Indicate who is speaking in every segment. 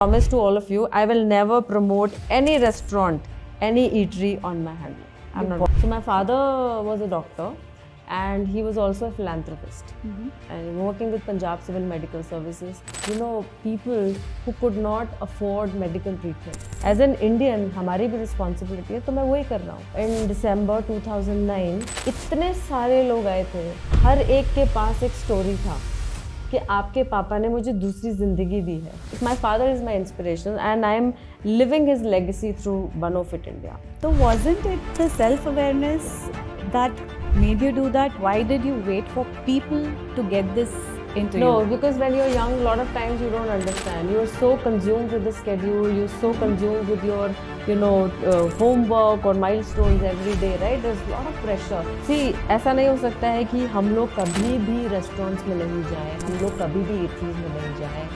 Speaker 1: Promise to all of you, I will never promote any restaurant, any eatery on my handle. I'm not. So my father was a doctor, and he was also a philanthropist, and working with Punjab Civil Medical Services. You know, people who could not afford medical treatment. As an Indian, हमारी भी responsibility है, तो मैं वही कर रहा हूँ. In December 2009, इतने सारे लोग आए थे. हर एक के पास एक story था. कि आपके पापा ने मुझे दूसरी ज़िंदगी दी है. My father is my inspiration and I am living his legacy through Banofit India.
Speaker 2: So wasn't it the self-awareness that made you do that? Why did you wait for people to get this into you?
Speaker 1: No, because when you're young, a lot of times you don't understand. You're so consumed with the schedule, you're so consumed with your, homework or milestones every day, right? There's a lot of pressure. See, ऐसा नहीं हो सकता है कि हम लोग कभी भी रेस्टोरेंट्स में नहीं जाएं, हम लोग कभी भी ईटरीज में नहीं जाएं.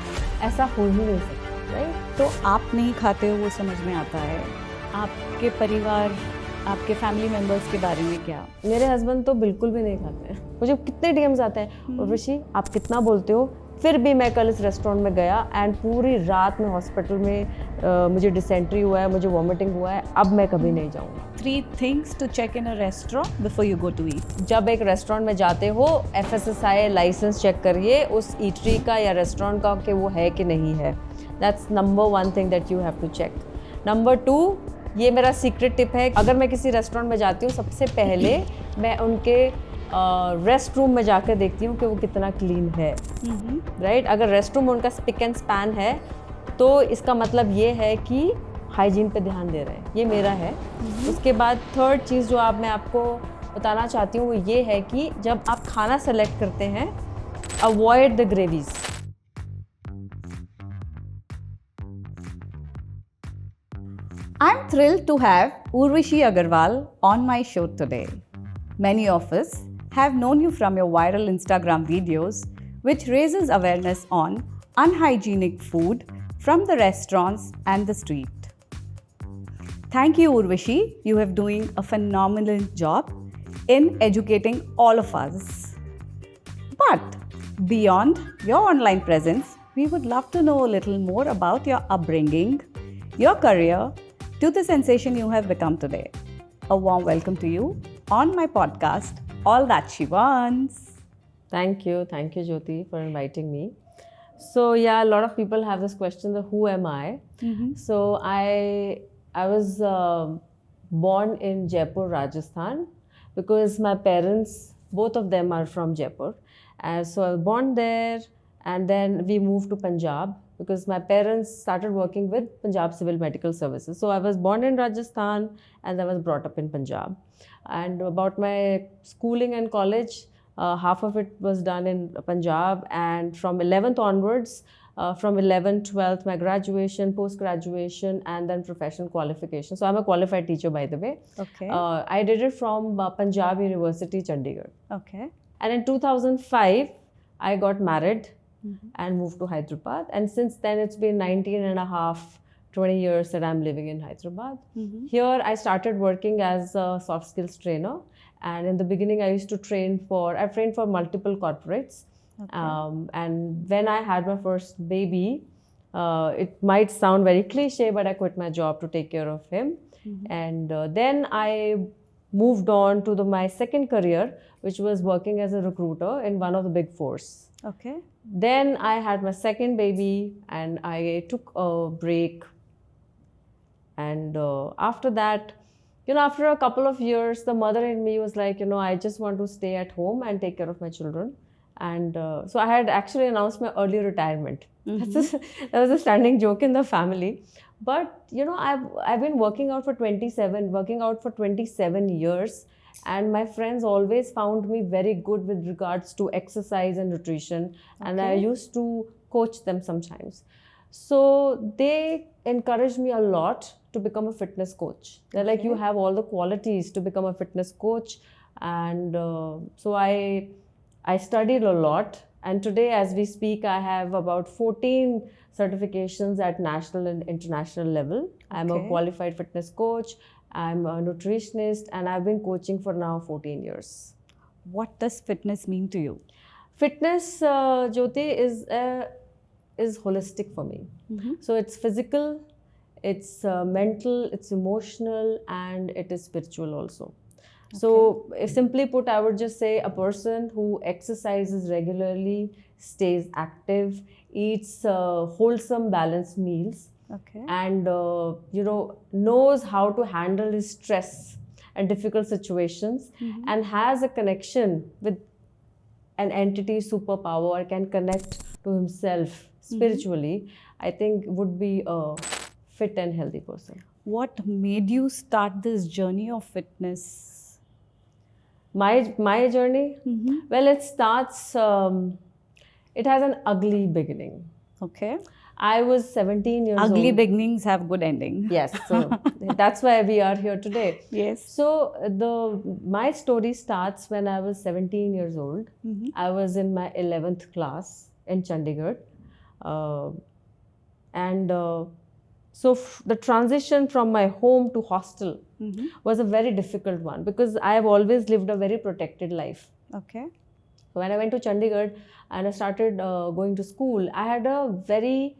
Speaker 1: ऐसा हो ही नहीं सकता, राइट?
Speaker 2: तो आप नहीं खाते हो वो समझ में आता है. आपके परिवार, आपके फैमिली मेंबर्स के बारे में क्या?
Speaker 1: मेरे हस्बैंड तो बिल्कुल भी नहीं खाते हैं. मुझे कितने डीएम्स आते हैं, उर्वशी आप कितना बोलते हो, फिर भी मैं कल इस रेस्टोरेंट में गया एंड पूरी रात में हॉस्पिटल में मुझे डिसेंट्री हुआ है, मुझे वॉमिटिंग हुआ है, अब मैं कभी नहीं जाऊँगा.
Speaker 2: 3 things to check in a restaurant before you go to eat.
Speaker 1: जब एक रेस्टोरेंट में जाते हो, FSSAI लाइसेंस चेक करिए उस ईटरी का या रेस्टोरेंट का कि वो है कि नहीं है. That's number 1 thing that you have to check. Number 2, ये मेरा सीक्रेट टिप है, अगर मैं किसी रेस्टोरेंट में जाती हूँ सबसे पहले मैं उनके रेस्ट रूम में जाकर देखती हूँ कि वो कितना क्लीन है, राइट? अगर रेस्ट रूम उनका स्पिक एंड स्पैन है तो इसका मतलब ये है कि हाइजीन पे ध्यान दे रहे हैं. ये मेरा है. उसके बाद थर्ड चीज़ जो मैं आपको बताना चाहती हूँ वो ये है कि जब आप खाना सेलेक्ट करते हैं, avoid the gravies.
Speaker 2: I'm thrilled to have Urvashi Agarwal on my show today. Many of us have known you from your viral Instagram videos, which raises awareness on unhygienic food from the restaurants and the street. Thank you, Urvashi. You have doing a phenomenal job in educating all of us. But beyond your online presence, we would love to know a little more about your upbringing, your career, to the sensation you have become today. A warm welcome to you on my podcast, All That She Wants.
Speaker 1: Thank you, Jyoti, for inviting me. So yeah, a lot of people have this question of who am I? So I was born in Jaipur, Rajasthan, because my parents, both of them are from Jaipur. So I was born there, and then we moved to Punjab because my parents started working with Punjab Civil Medical Services. So I was born in Rajasthan and I was brought up in Punjab. And about my schooling and college, half of it was done in Punjab, and from 11th onwards, from 11th, 12th, my graduation, post-graduation, and then professional qualification. So I'm a qualified teacher, by the way.
Speaker 2: Okay.
Speaker 1: I did it from Punjab University, Chandigarh.
Speaker 2: Okay.
Speaker 1: And in 2005, I got married and moved to Hyderabad. And since then, it's been 19 and a half, 20 years that I'm living in Hyderabad. Here, I started working as a soft skills trainer. And in the beginning, I used to I've trained for multiple corporates. Okay. And when I had my first baby, it might sound very cliche, but I quit my job to take care of him. And then I moved on to my second career, which was working as a recruiter in one of the big fours.
Speaker 2: Okay.
Speaker 1: Then I had my second baby and I took a break. And after that, after a couple of years, the mother in me was like, I just want to stay at home and take care of my children. And so I had actually announced my early retirement. That was a standing joke in the family. But, I've been working out for 27 years. And my friends always found me very good with regards to exercise and nutrition. And I used to coach them sometimes. So they encouraged me a lot to become a fitness coach. They're like, you have all the qualities to become a fitness coach. And so I studied a lot. And today, as we speak, I have about 14 certifications at national and international level. I'm a qualified fitness coach. I'm a nutritionist, and I've been coaching for now 14 years.
Speaker 2: What does fitness mean to you?
Speaker 1: Fitness, Jyoti, is is holistic for me.
Speaker 2: Mhm.
Speaker 1: So it's physical, it's mental, it's emotional, and it is spiritual also. So, if simply put, I would just say a person who exercises regularly, stays active, eats wholesome, balanced meals,
Speaker 2: Okay.
Speaker 1: and knows how to handle his stress and difficult situations, and has a connection with an entity, superpower, or can connect to himself spiritually, I think would be a fit and healthy person.
Speaker 2: What made you start this journey of fitness?
Speaker 1: My journey, well, it starts. It has an ugly beginning.
Speaker 2: Okay.
Speaker 1: I was 17 years
Speaker 2: Ugly
Speaker 1: old.
Speaker 2: beginnings have good ending.
Speaker 1: Yes, so that's why we are here today.
Speaker 2: Yes.
Speaker 1: So my story starts when I was 17 years old. I was in my 11th class in Chandigarh, uh, and the transition from my home to hostel was a very difficult one because I have always lived a very protected life.
Speaker 2: Okay.
Speaker 1: So when I went to Chandigarh and I started going to school, I had a very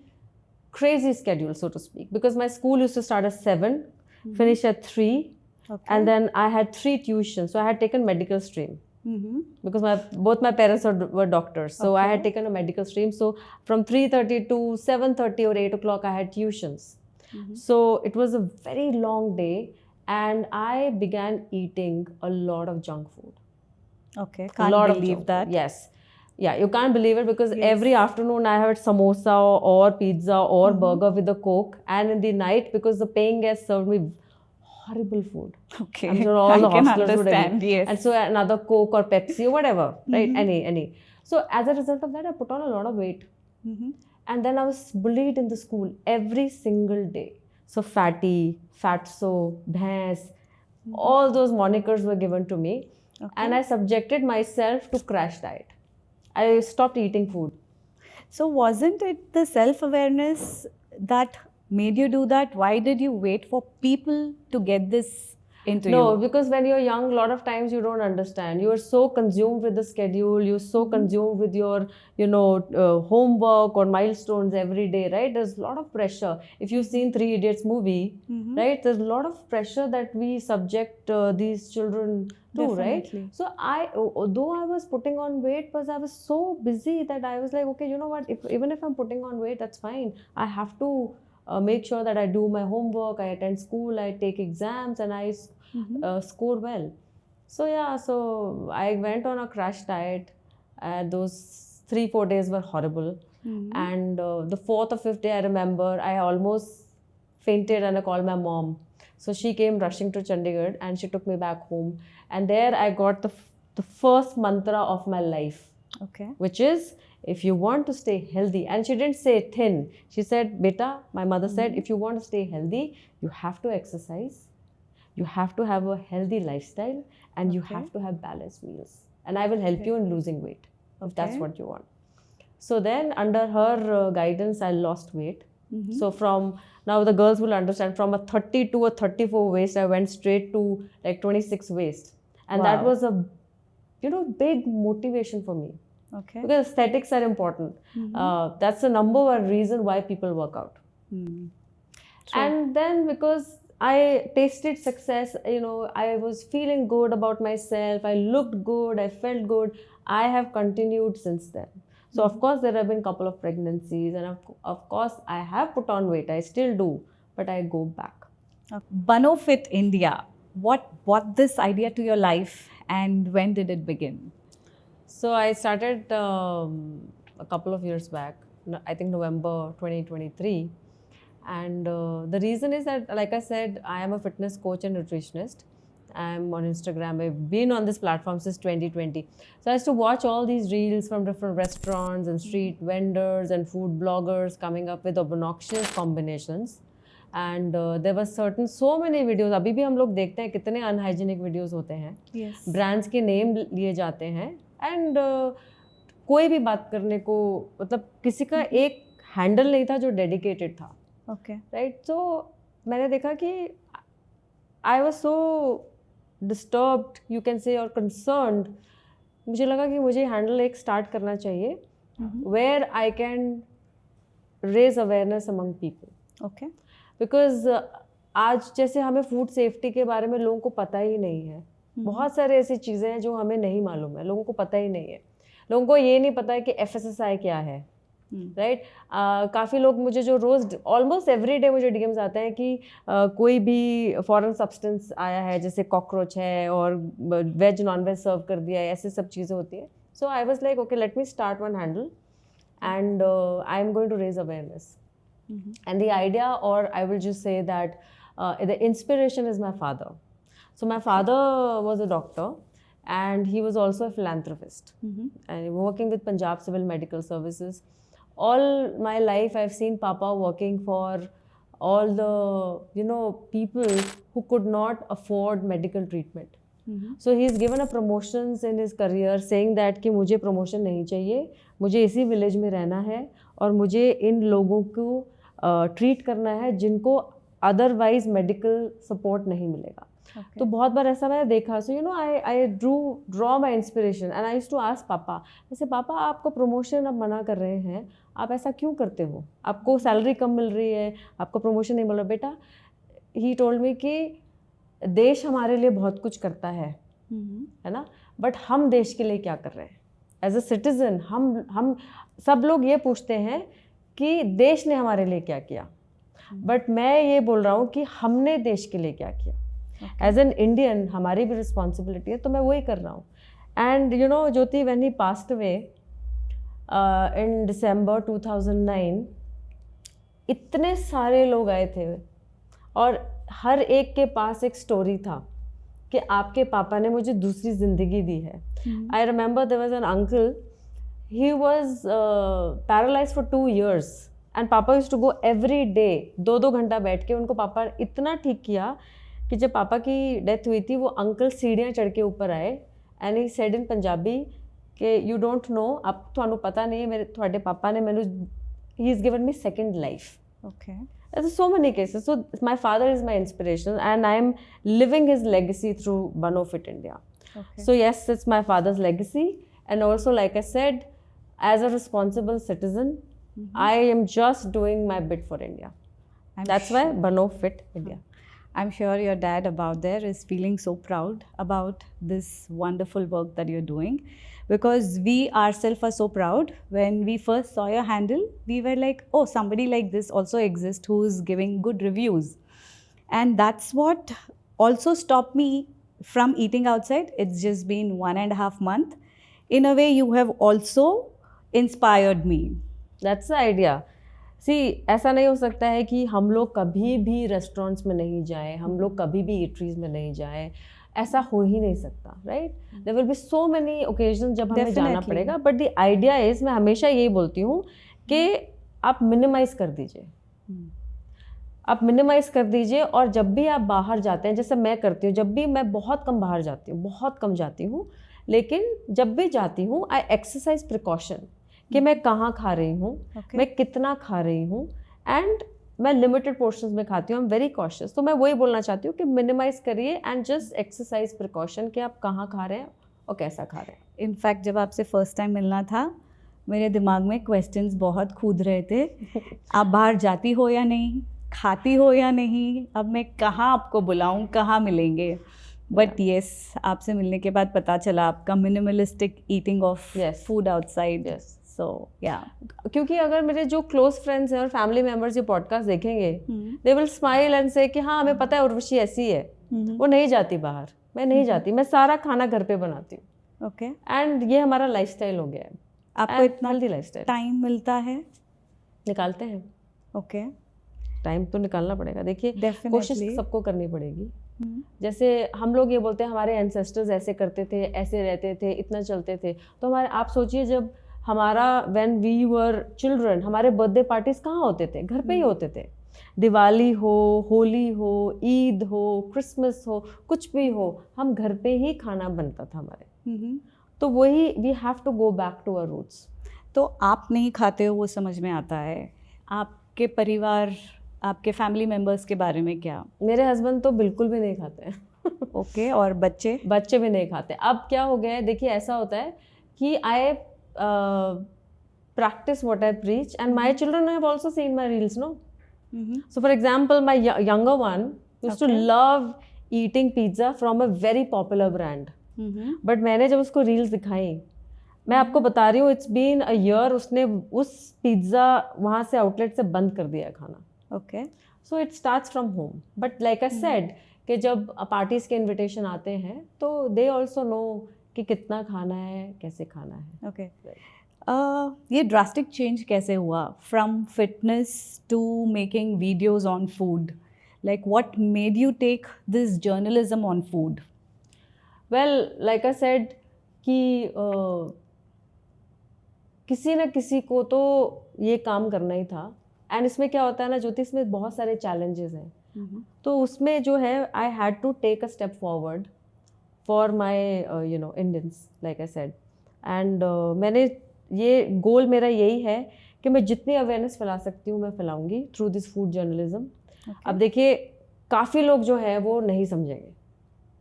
Speaker 1: crazy schedule, so to speak, because my school used to start at 7, finish at 3, and then I had 3 tuitions. So I had taken medical stream because both my parents were doctors. So I had taken a medical stream. So from 3:30 to 7:30 or 8 o'clock, I had tuitions. So it was a very long day, and I began eating a lot of junk food.
Speaker 2: Okay.
Speaker 1: A
Speaker 2: Can't
Speaker 1: lot of
Speaker 2: believe
Speaker 1: junk
Speaker 2: that.
Speaker 1: food. Yes. Yeah, you can't believe it because every afternoon I had samosa or pizza or burger with a Coke, and in the night, because the paying guest served me horrible food.
Speaker 2: Okay.
Speaker 1: I'm sure all the
Speaker 2: I can
Speaker 1: hostlers would agree.
Speaker 2: understand. Yes.
Speaker 1: And so another Coke or Pepsi or whatever, right? Any. So as a result of that, I put on a lot of weight. And then I was bullied in the school every single day. So fatty, fatso, bhais, all those monikers were given to me. And I subjected myself to crash diet. I stopped eating food.
Speaker 2: So wasn't it the self-awareness that made you do that? Why did you wait for people to get this into
Speaker 1: No,
Speaker 2: you?
Speaker 1: because when you're young, a lot of times you don't understand. You are so consumed with the schedule. You're so consumed with your, homework or milestones every day, right? There's a lot of pressure. If you've seen Three Idiots movie, right? There's a lot of pressure that we subject these children to,
Speaker 2: Definitely.
Speaker 1: right? So though I was putting on weight, because I was so busy that I was like, okay, you know what? Even if I'm putting on weight, that's fine. I have to make sure that I do my homework, I attend school, I take exams, and I score well. So yeah, so I went on a crash diet. Those 3-4 days were horrible. And the 4th or 5th day, I remember I almost fainted and I called my mom. So she came rushing to Chandigarh and she took me back home. And there I got the first mantra of my life,
Speaker 2: Okay.
Speaker 1: which is, if you want to stay healthy, and she didn't say thin, she said, beta, my mother said, if you want to stay healthy, you have to exercise, you have to have a healthy lifestyle, and you have to have balanced meals. And I will help you in losing weight if that's what you want. So then, under her guidance, I lost weight. So from now, the girls will understand, from a 30 to a 34 waist, I went straight to like 26 waist. And that was a big motivation for me.
Speaker 2: Okay.
Speaker 1: Because aesthetics are important. That's the number one reason why people work out. And then because I tasted success, I was feeling good about myself. I looked good. I felt good. I have continued since then. So of course there have been a couple of pregnancies, and of course I have put on weight. I still do, but I go back.
Speaker 2: Banofit India. What brought this idea to your life, and when did it begin?
Speaker 1: So I started a couple of years back, I think November 2023. And the reason is that, like I said, I am a fitness coach and nutritionist. I'm on Instagram. I've been on this platform since 2020. So I used to watch all these reels from different restaurants and street vendors and food bloggers coming up with obnoxious combinations. And there were so many videos. अभी भी हम लोग देखते हैं कितने unhygienic videos होते हैं.
Speaker 2: Yes.
Speaker 1: Brands के name लिए जाते हैं. And कोई भी बात करने को, मतलब किसी का एक हैंडल नहीं था जो डेडिकेटेड था.
Speaker 2: Okay.
Speaker 1: राइट. सो मैंने देखा कि I was so disturbed, you can say, और कंसर्न्ड. मुझे लगा कि मुझे हैंडल एक स्टार्ट करना चाहिए where I can raise awareness among people.
Speaker 2: Okay.
Speaker 1: Because आज जैसे हमें फूड सेफ्टी के बारे में लोगों को पता ही नहीं है. बहुत सारे ऐसी चीज़ें हैं जो हमें नहीं मालूम है, लोगों को पता ही नहीं है. लोगों को ये नहीं पता है कि FSSAI क्या है, राइट. काफ़ी लोग मुझे जो रोज़ ऑलमोस्ट एवरी डे मुझे DMs आते हैं कि कोई भी फॉरेन सब्सटेंस आया है, जैसे कॉकरोच है और वेज नॉन वेज सर्व कर दिया है, ऐसे सब चीज़ें होती हैं. So I was like okay, let me start one handle and I am going to raise awareness. And the idea, or I will just say that the inspiration is my father. So my father was a doctor and he was also a philanthropist and working with Punjab Civil Medical Services. All my life I've seen Papa working for all the people who could not afford medical treatment. So he's given a promotions in his career saying that कि मुझे promotion नहीं चाहिए, मुझे इसी village में रहना है और मुझे इन लोगों को treat करना है जिनको otherwise medical support नहीं मिलेगा. Okay. तो बहुत बार ऐसा मैंने देखा. So I draw my inspiration and I used to ask पापा, ऐसे पापा आपको promotion अब मना कर रहे हैं, आप ऐसा क्यों करते हो? आपको salary कम मिल रही है, आपको promotion नहीं मिल रहा. बेटा, he told me कि देश हमारे लिए बहुत कुछ करता है ना, बट हम देश के लिए क्या कर रहे हैं एज अ सिटीजन. हम सब लोग ये पूछते हैं कि देश ने हमारे लिए क्या किया, बट मैं ये बोल रहा हूँ कि हमने देश के लिए क्या किया. एज एन इंडियन हमारी भी रिस्पॉन्सिबिलिटी है, तो मैं वही कर रहा हूँ. And Jyoti, when he passed away in December 2009, इतने सारे लोग आए थे और हर एक के पास एक स्टोरी था कि आपके पापा ने मुझे दूसरी ज़िंदगी दी है. I remember there was an uncle, he was paralysed for 2 years and papa used to go every day 2-2 घंटा बैठ के. उनको पापा इतना ठीक किया कि जब पापा की डेथ हुई थी, वो अंकल सीढ़ियाँ चढ़ के ऊपर आए and he said in Punjabi कि यू डोंट नो, अब थानू पता नहीं है, मेरे थोड़े पापा ने मैनू, he is given me second life. Okay. There's so many cases. So my father is my inspiration and I am living his legacy through Banofit India. Okay. So yes, it's my father's legacy, and also, like I said, as a responsible citizen, I am just doing my bit for India. That's why Banofit India.
Speaker 2: I'm sure your dad about there is feeling so proud about this wonderful work that you're doing, because we ourselves are so proud. When we first saw your handle, we were like, oh, somebody like this also exists who is giving good reviews. And that's what also stopped me from eating outside. It's just been 1.5 months. In a way, you have also inspired me.
Speaker 1: That's the idea. See, ऐसा नहीं हो सकता है कि हम लोग कभी भी रेस्टोरेंट्स में नहीं जाएं, हम लोग कभी भी ईटरीज में नहीं जाएं. ऐसा हो ही नहीं सकता, right. There will be so many occasion जब हमें जाना पड़ेगा, बट द आइडिया इज, मैं हमेशा यही बोलती हूँ कि आप मिनिमाइज कर दीजिए. आप मिनिमाइज कर दीजिए, और जब भी आप बाहर जाते हैं, जैसे मैं करती हूँ, जब भी मैं बहुत कम बाहर जाती हूँ, बहुत कम जाती हूँ, लेकिन जब भी जाती हूँ आई एक्सरसाइज प्रिकॉशन कि मैं कहाँ खा रही हूँ, मैं कितना खा रही हूँ, एंड मैं लिमिटेड पोर्शंस में खाती हूँ. I am very cautious. तो मैं वही बोलना चाहती हूँ कि मिनिमाइज करिए एंड जस्ट एक्सरसाइज प्रिकॉशन कि आप कहाँ खा रहे हैं और कैसा खा रहे हैं.
Speaker 2: इनफैक्ट जब आपसे फर्स्ट टाइम मिलना था, मेरे दिमाग में क्वेश्चंस बहुत कूद रहे थे. आप बाहर जाती हो या नहीं, खाती हो या नहीं, अब मैं कहाँ आपको बुलाऊँ, कहाँ मिलेंगे. बट येस, आपसे मिलने के बाद पता चला आपका minimalistic eating of food outside. So yeah,
Speaker 1: क्योंकि अगर मेरे जो क्लोज फ्रेंड्स हैं और फैमिली मेम्बर्स ये पॉडकास्ट देखेंगे, दे विल स्माइल एंड से कि हाँ, हमें पता है उर्वशी ऐसी है, वो नहीं जाती बाहर. मैं नहीं जाती, मैं सारा खाना घर पे बनाती हूँ.
Speaker 2: ओके.
Speaker 1: एंड ये हमारा लाइफस्टाइल हो गया है.
Speaker 2: आपको इतना
Speaker 1: हेल्दी लाइफस्टाइल
Speaker 2: टाइम मिलता है?
Speaker 1: निकालते हैं.
Speaker 2: ओके.
Speaker 1: टाइम तो निकालना पड़ेगा. देखिए, कोशिश सबको करनी पड़ेगी. जैसे हम लोग ये बोलते हैं हमारे एंसेस्टर्स ऐसे करते थे, ऐसे रहते थे, इतना चलते थे. तो हमारे, आप सोचिए, जब हमारा व्हेन वी वर चिल्ड्रन, हमारे बर्थडे पार्टीज कहाँ होते थे? घर पे ही होते थे. दिवाली हो, होली हो, ईद हो, क्रिसमस हो, कुछ भी हो, हम घर पे ही खाना बनता था हमारे. तो वही, we have to go back to our roots.
Speaker 2: तो आप नहीं खाते हो वो समझ में आता है. आपके परिवार, आपके फैमिली मेम्बर्स के बारे में क्या?
Speaker 1: मेरे हस्बैंड तो बिल्कुल भी नहीं खाते हैं.
Speaker 2: ओके. और बच्चे?
Speaker 1: बच्चे भी नहीं खाते. अब क्या हो गया है, देखिए ऐसा होता है कि practice what I preach, and my children have also seen my reels, no?
Speaker 2: Mm-hmm.
Speaker 1: So, for example, my younger one used to love eating pizza from a very popular brand.
Speaker 2: Mm-hmm.
Speaker 1: But मैंने जब उसको reels दिखाई, मैं आपको बता रही हूँ, it's been a year, उसने उस पिज्ज़ा वहाँ से आउटलेट से बंद कर दिया खाना.
Speaker 2: Okay.
Speaker 1: So it starts from home. But like I said कि जब पार्टीज़ के इनविटेशन आते हैं तो दे ऑल्सो नो कि कितना खाना है, कैसे खाना है.
Speaker 2: Okay. ये ड्रास्टिक चेंज कैसे हुआ from fitness to making videos on food? Like what made you take this journalism on food?
Speaker 1: Well, like I said कि किसी न किसी को तो ये काम करना ही था. एंड इसमें क्या होता है ना ज्योति, इसमें बहुत सारे चैलेंजेस हैं. तो उसमें जो है I had to take a step forward for my Indians, like I said. And मैंने ये गोल मेरा यही है कि मैं जितनी अवेयरनेस फैला सकती हूँ मैं फैलाऊंगी थ्रू दिस फूड जर्नलिज्म. अब देखिए, काफ़ी लोग जो है वो नहीं समझेंगे,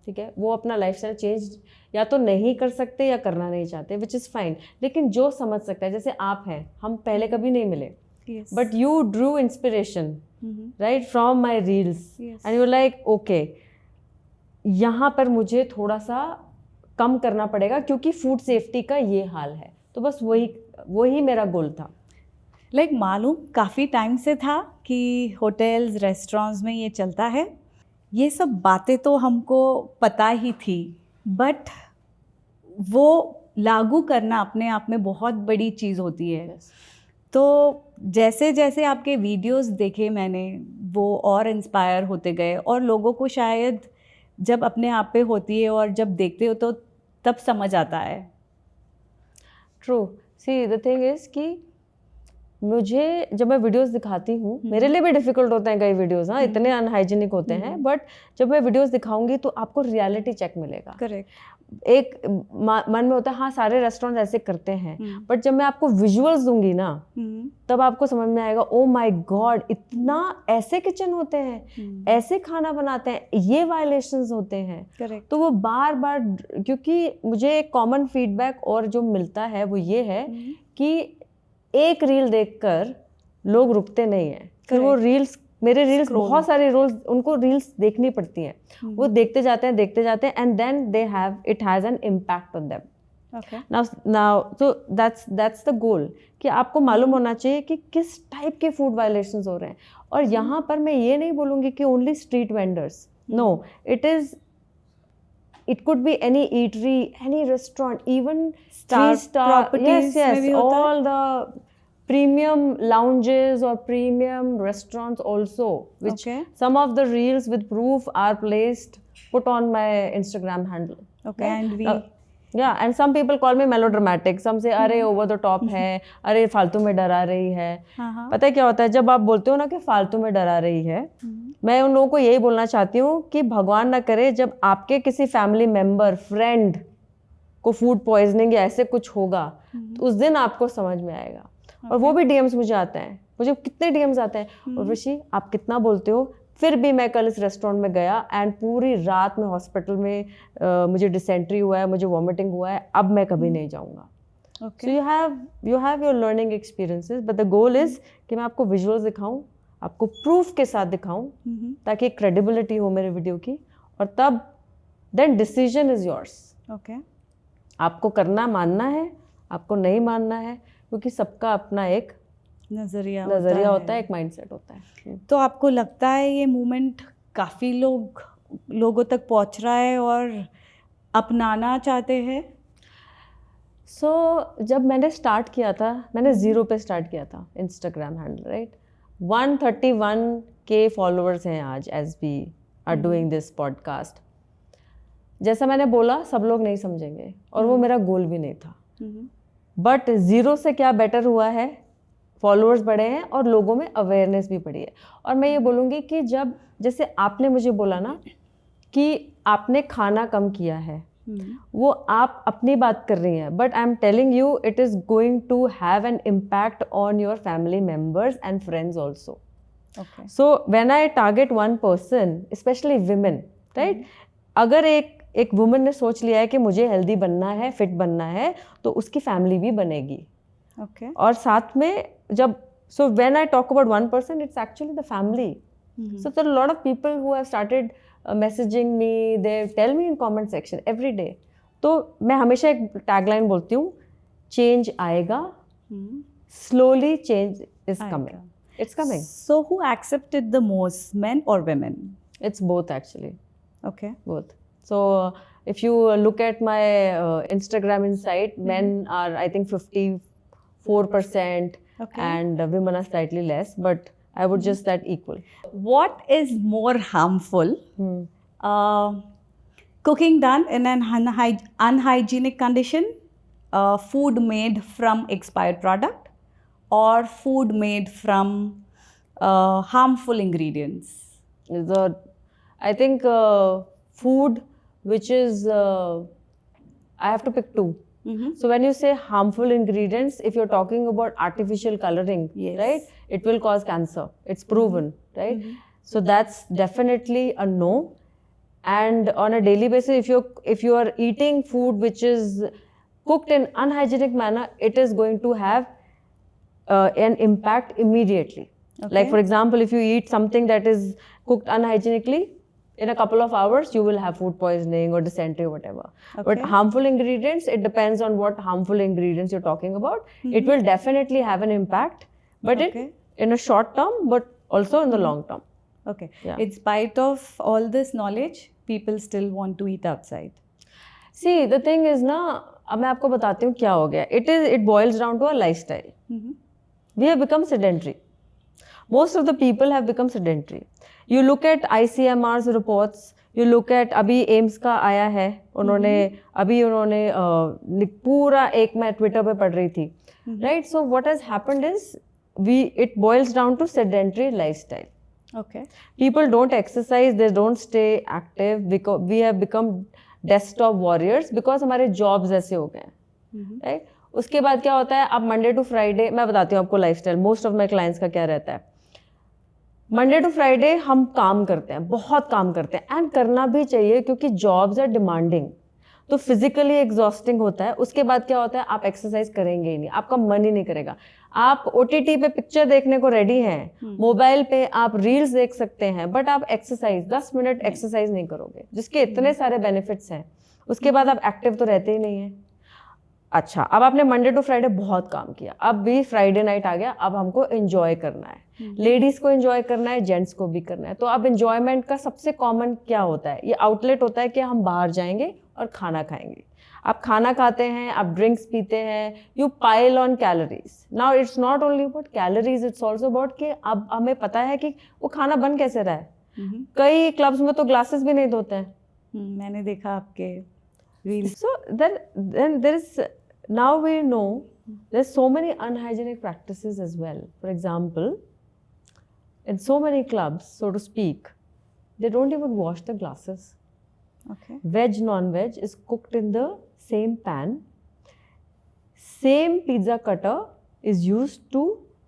Speaker 1: ठीक है, वो अपना लाइफस्टाइल चेंज या तो नहीं कर सकते या करना नहीं चाहते, विच इज़ फाइन. लेकिन जो समझ सकता है, जैसे आप हैं, हम पहले कभी नहीं मिले, but you Drew inspiration right from my reels, and you like okay, यहाँ पर मुझे थोड़ा सा कम करना पड़ेगा क्योंकि फूड सेफ्टी का ये हाल है. तो बस वही मेरा गोल था.
Speaker 2: लाइक मालूम काफ़ी टाइम से था कि होटल्स रेस्टोरेंट्स में ये चलता है, ये सब बातें तो हमको पता ही थी, बट वो लागू करना अपने आप में बहुत बड़ी चीज़ होती है. तो जैसे जैसे आपके वीडियोस देखे मैंने, वो और इंस्पायर होते गए, और लोगों को शायद जब अपने आप पे होती है और जब देखते हो तो तब समझ आता है.
Speaker 1: True. See the thing is कि मुझे जब मैं वीडियोस दिखाती हूँ, मेरे लिए भी डिफ़िकल्ट होते हैं कई वीडियोस, हाँ, इतने अनहाइजीनिक होते हैं, बट जब मैं वीडियोस दिखाऊंगी तो आपको रियलिटी चेक मिलेगा.
Speaker 2: करेक्ट.
Speaker 1: एक मन में होता है हाँ सारे रेस्टोरेंट ऐसे करते हैं, बट जब मैं आपको विजुअल्स दूंगी ना तब आपको समझ में आएगा, ओ माय गॉड, इतना ऐसे किचन होते हैं, ऐसे खाना बनाते हैं, ये वायलेशंस होते हैं.
Speaker 2: करेक्ट.
Speaker 1: तो वो बार बार, क्योंकि मुझे एक कॉमन फीडबैक और जो मिलता है वो ये है कि एक रील देखकर लोग रुकते नहीं हैं. फिर वो रील्स, मेरे रील्स बहुत सारे रोल्स, उनको रील्स देखनी पड़ती हैं, वो देखते जाते हैं, and then they have, it has an impact on them. Now so that's the goal कि आपको मालूम होना चाहिए कि किस टाइप के फूड वायलेशंस हो रहे हैं. और यहाँ पर मैं ये नहीं बोलूँगी कि only street vendors, no, it could be any eatery, any restaurant, even three-star
Speaker 2: properties.
Speaker 1: Yes, all the premium lounges or premium restaurants also, which some of the reels with proof are put on my Instagram handle.
Speaker 2: Okay. And we
Speaker 1: yeah, and some people call me melodramatic. Some say अरे over the top है, अरे फालतू में डरा रही है. पता है क्या होता है, जब आप बोलते हो ना कि फालतू में डरा रही है, मैं उन लोगों को यही बोलना चाहती हूँ कि भगवान ना करे जब आपके किसी फैमिली मेंबर, फ्रेंड को फूड पॉइजनिंग या ऐसे कुछ होगा, तो उस दिन आपको समझ में आएगा. और वो भी डीएम्स मुझे आते हैं, मुझे कितने डीएम्स आते हैं, और ऋषि आप कितना बोलते हो. फिर भी मैं कल इस रेस्टोरेंट में गया एंड पूरी रात में हॉस्पिटल में मुझे डिसेंट्री हुआ है, मुझे वॉमिटिंग हुआ है, अब मैं कभी नहीं जाऊँगा. So you have your learning experiences, but the goal is कि मैं आपको विजुअल्स दिखाऊँ, आपको प्रूफ के साथ दिखाऊँ, ताकि क्रेडिबिलिटी हो मेरे वीडियो की, और तब then decision is yours.
Speaker 2: Okay.
Speaker 1: आपको करना, मानना है, आपको नहीं मानना है, क्योंकि सबका अपना एक
Speaker 2: नज़रिया
Speaker 1: होता है, एक माइंडसेट होता है.
Speaker 2: तो आपको लगता है ये मूवमेंट काफ़ी लोगों तक पहुंच रहा है और अपनाना चाहते हैं?
Speaker 1: जब मैंने स्टार्ट किया था, मैंने 0 पे स्टार्ट किया था Instagram handle, right. 131K followers हैं आज as we are doing this podcast. जैसा मैंने बोला, सब लोग नहीं समझेंगे और वो मेरा गोल भी नहीं था, बट 0 से क्या बेटर हुआ है, फॉलोअर्स बढ़े हैं और लोगों में अवेयरनेस भी बढ़ी है. और मैं ये बोलूँगी कि जब, जैसे आपने मुझे बोला ना कि आपने खाना कम किया है, वो आप अपनी बात कर रही हैं, but I am telling you it is going to have an impact on your family members and friends also. So when I target one person, specially women, right, अगर एक वुमन ने सोच लिया है कि मुझे हेल्दी बनना है, फिट बनना है, तो उसकी फैमिली भी बनेगी.
Speaker 2: Okay.
Speaker 1: और साथ में जब so when I talk about one person, it's actually the family. So there are a lot of people who have started messaging me. They tell me in comment section every day. तो मैं हमेशा एक tagline बोलती हूँ, change आएगा, slowly change is coming. It's coming.
Speaker 2: So who accepted the most, men or women?
Speaker 1: It's both actually,
Speaker 2: Okay.
Speaker 1: both. So if you look at my Instagram insight, men are I think 54%,
Speaker 2: Okay.
Speaker 1: and women are slightly less, but I would just that equal.
Speaker 2: What is more harmful? Cooking done in an unhygienic condition, food made from expired product, or food made from harmful ingredients?
Speaker 1: I think food which is I have to pick two. So when you say harmful ingredients, if you're talking about artificial coloring,
Speaker 2: Yes.
Speaker 1: right, it will cause cancer. It's proven, right? So that's definitely a no. And on a daily basis, if you are eating food which is cooked in unhygienic manner, it is going to have an impact immediately. Like for example, if you eat something that is cooked unhygienically, in a couple of hours you will have food poisoning or dysentery or whatever. But harmful ingredients, it depends on what harmful ingredients you're talking about. It will definitely have an impact, but it in a short term, but also in the long term.
Speaker 2: Okay.
Speaker 1: Yeah.
Speaker 2: In spite of all this knowledge, people still want to eat outside.
Speaker 1: See, the thing is ना, अब मैं आपको बताती हूँ क्या हो गया. It boils down to a lifestyle. We have become sedentary. Most of the people have become sedentary. You look at ICMR's reports. You look at अभी एम्स का आया है, उन्होंने पूरा एक मैं ट्विटर पे पढ़ रही थी, right? So what has happened is it boils down to sedentary lifestyle.
Speaker 2: Okay.
Speaker 1: People don't exercise, they don't stay active because we have become desktop warriors because हमारे jobs ऐसे हो गए हैं, right? उसके बाद क्या होता है, अब Monday to Friday, मैं बताती हूँ आपको lifestyle, most of my clients का क्या रहता है. Monday to Friday हम काम करते हैं, बहुत काम करते हैं, and करना भी चाहिए क्योंकि jobs are demanding. तो फिजिकली एग्जॉस्टिंग होता है. उसके बाद क्या होता है, आप एक्सरसाइज करेंगे ही नहीं, आपका मन ही नहीं करेगा. आप OTT पे पिक्चर देखने को रेडी हैं, मोबाइल पे आप रील्स देख सकते हैं, बट आप एक्सरसाइज 10 मिनट एक्सरसाइज नहीं करोगे, जिसके इतने सारे बेनिफिट्स हैं. उसके बाद आप एक्टिव तो रहते ही नहीं हैं. अच्छा, अब आपने मंडे टू फ्राइडे बहुत काम किया, अब भी फ्राइडे नाइट आ गया, अब हमको एंजॉय करना है. लेडीज को एंजॉय करना है, जेंट्स को भी करना है. तो अब एंजॉयमेंट का सबसे कॉमन क्या होता है, ये आउटलेट होता है कि हम बाहर जाएंगे और खाना खाएंगे. आप खाना खाते हैं, आप ड्रिंक्स पीते हैं, you pile on calories. Now it's not only about calories, it's also about कि अब हमें पता है कि वो खाना बन कैसे रहा है. कई क्लब्स में तो ग्लासेस भी नहीं धोते हैं.
Speaker 2: मैंने देखा आपके reels.
Speaker 1: So then there is, now we know there's so many unhygienic practices as well. For example, in so many clubs, so to speak, they don't even wash the glasses.
Speaker 2: Okay.
Speaker 1: Veg, non-veg is cooked in the same pan. Same pizza cutter is used to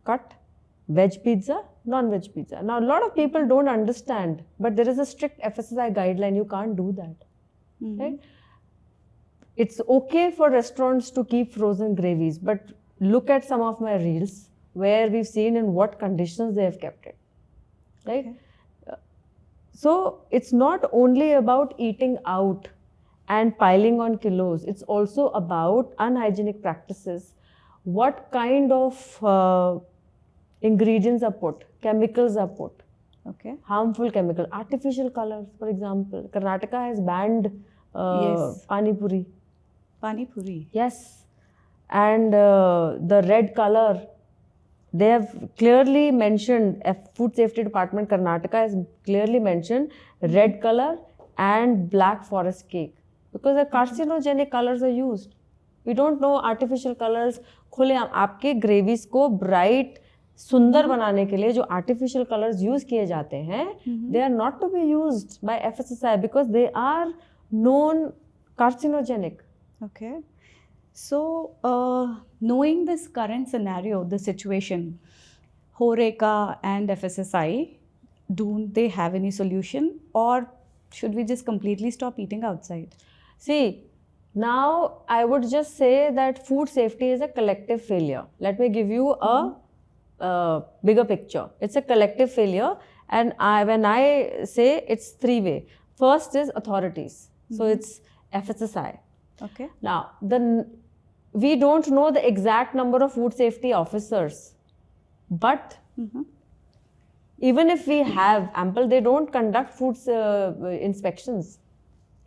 Speaker 1: cut veg pizza, non-veg pizza. Now, a lot of people don't understand, but there is a strict FSSAI guideline. You can't do that, right? It's okay for restaurants to keep frozen gravies, but look at some of my reels where we've seen in what conditions they have kept it, right?
Speaker 2: Okay.
Speaker 1: So it's not only about eating out and piling on kilos, it's also about unhygienic practices. What kind of ingredients are put, chemicals are put,
Speaker 2: Okay.
Speaker 1: harmful chemical, artificial colors, for example. Karnataka has banned
Speaker 2: Yes.
Speaker 1: Pani Puri.
Speaker 2: Pani Puri.
Speaker 1: Yes, and the red color, they have clearly mentioned, Food Safety Department Karnataka has clearly mentioned red color and black forest cake because the carcinogenic colors are used. We don't know artificial colors. खुलेआम आपके gravies को bright सुंदर बनाने के लिए जो artificial colours use किए जाते हैं, they are not to be used by FSSAI because they are known carcinogenic.
Speaker 2: Okay. So, knowing this current scenario, the situation, HoReCa and FSSAI, don't they have any solution, or should we just completely stop eating outside?
Speaker 1: See, Now, I would just say that food safety is a collective failure. Let me give you a bigger picture. It's a collective failure, and when I say it's three-way. First is authorities. So it's FSSAI.
Speaker 2: Okay.
Speaker 1: Now, we don't know the exact number of food safety officers, but even if we have ample, they don't conduct food inspections.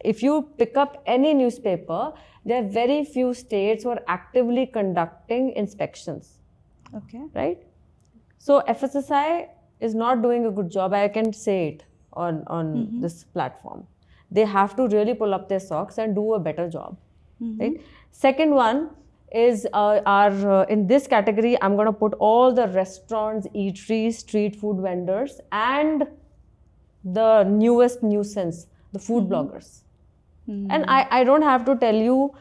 Speaker 1: If you pick up any newspaper, there are very few states who are actively conducting inspections,
Speaker 2: Okay.
Speaker 1: right? So FSSAI is not doing a good job. I can say it on this platform. They have to really pull up their socks and do a better job, right? Second one is in this category, I'm going to put all the restaurants, eateries, street food vendors, and the newest nuisance, the food bloggers. And I don't have to tell you,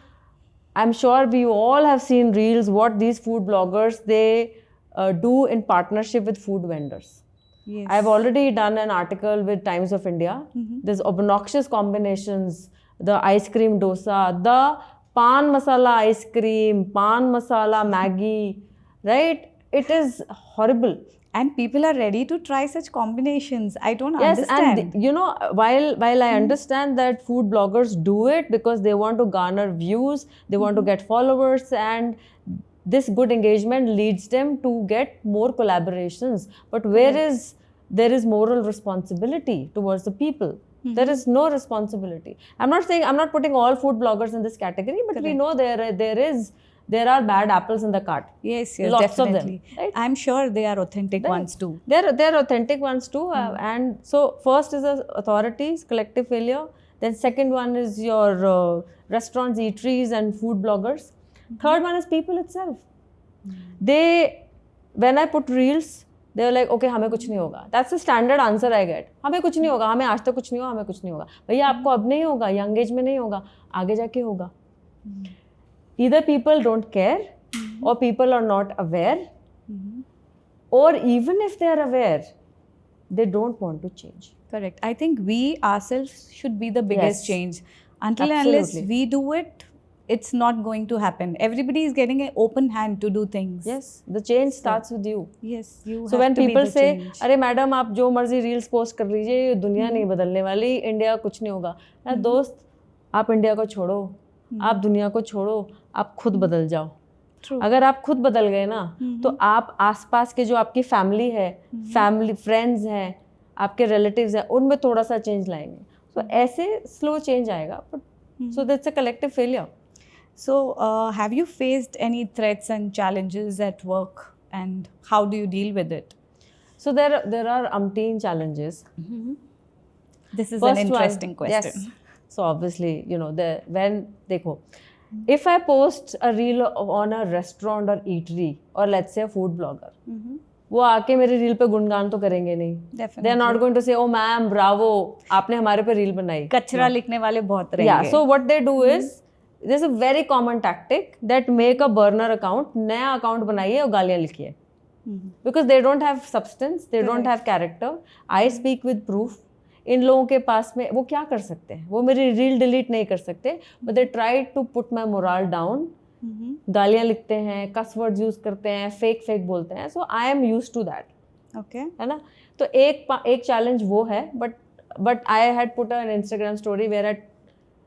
Speaker 1: I'm sure we all have seen reels, what these food bloggers, they do in partnership with food vendors.
Speaker 2: Yes.
Speaker 1: I've already done an article with Times of India. There's obnoxious combinations, the ice cream dosa, the pan masala ice cream, pan masala Maggi, right? It is horrible.
Speaker 2: And people are ready to try such combinations. I don't
Speaker 1: Yes,
Speaker 2: understand.
Speaker 1: and you know, while I understand that food bloggers do it because they want to garner views, they want to get followers, and this good engagement leads them to get more collaborations. But there is moral responsibility towards the people. There is no responsibility. I'm not putting all food bloggers in this category, but we know there are bad apples in the cart.
Speaker 2: Yes,
Speaker 1: Lots
Speaker 2: definitely.
Speaker 1: of them, right?
Speaker 2: I'm sure they are authentic ones too.
Speaker 1: They're authentic ones too. And so first is the authorities, collective failure. Then second one is your restaurants, eateries, and food bloggers. Third one is people itself. When I put reels, they're like, okay, हमें कुछ नहीं होगा. That's the standard answer I get. हमें कुछ नहीं होगा, हमें आज तक कुछ नहीं हुआ, हमें कुछ नहीं होगा. भैया आपको अब नहीं होगा, young age में नहीं होगा, आगे जाके होगा. Either people don't care, or people are not aware, or even if they are aware, they don't want to change.
Speaker 2: Correct. I think we ourselves should be the biggest
Speaker 1: Yes.
Speaker 2: change. Until and unless
Speaker 1: Absolutely.
Speaker 2: we do it, it's not going to happen. Everybody is getting an open hand to do things.
Speaker 1: Yes, the change starts with you.
Speaker 2: Yes, you
Speaker 1: So
Speaker 2: have
Speaker 1: when
Speaker 2: to be
Speaker 1: people
Speaker 2: the
Speaker 1: say,
Speaker 2: change.
Speaker 1: अरे madam आप जो मर्जी reels post कर लीजिए, ये दुनिया नहीं बदलने वाली, इंडिया कुछ नहीं होगा. यार दोस्त, आप इंडिया को छोड़ो, आप दुनिया को छोड़ो, आप खुद बदल जाओ.
Speaker 2: True.
Speaker 1: अगर आप खुद बदल गए ना, तो आप आसपास के जो आपकी फैमिली है, फैमिली फ्रेंड्स हैं, आपके रिलेटिव्स हैं, उनमें थोड़ा सा चेंज लाएंगे. So ऐसे स्लो चेंज आएगा. But so that's a collective failure.
Speaker 2: So, have you faced any threats and challenges at work, and how do you deal with it?
Speaker 1: So there are umpteen challenges.
Speaker 2: This is
Speaker 1: First
Speaker 2: an interesting
Speaker 1: one,
Speaker 2: question.
Speaker 1: Yes. So obviously, you know, देखो, if I post a reel on a restaurant or eatery, or let's say a food blogger, वो आके मेरे reel पे गुणगान तो करेंगे नहीं.
Speaker 2: Definitely.
Speaker 1: They are not going to say, oh ma'am, bravo, आपने हमारे पे रील बनाई.
Speaker 2: कचरा लिखने वाले बहुत रहेंगे.
Speaker 1: Yeah, so what they do is, there's a very common tactic that make a burner account, नया account बनाइए और गालियाँ लिखिए. Because they don't have substance, they don't have character. I speak with proof. इन लोगों के पास में वो क्या कर सकते हैं? वो मेरी रील डिलीट नहीं कर सकते. But they try to put my morale down. गालियाँ लिखते हैं, कस वर्ड्स यूज करते हैं, फेक बोलते हैं. So I am used to that.
Speaker 2: Okay.
Speaker 1: है ना? तो एक चैलेंज वो है. But I had put an Instagram story where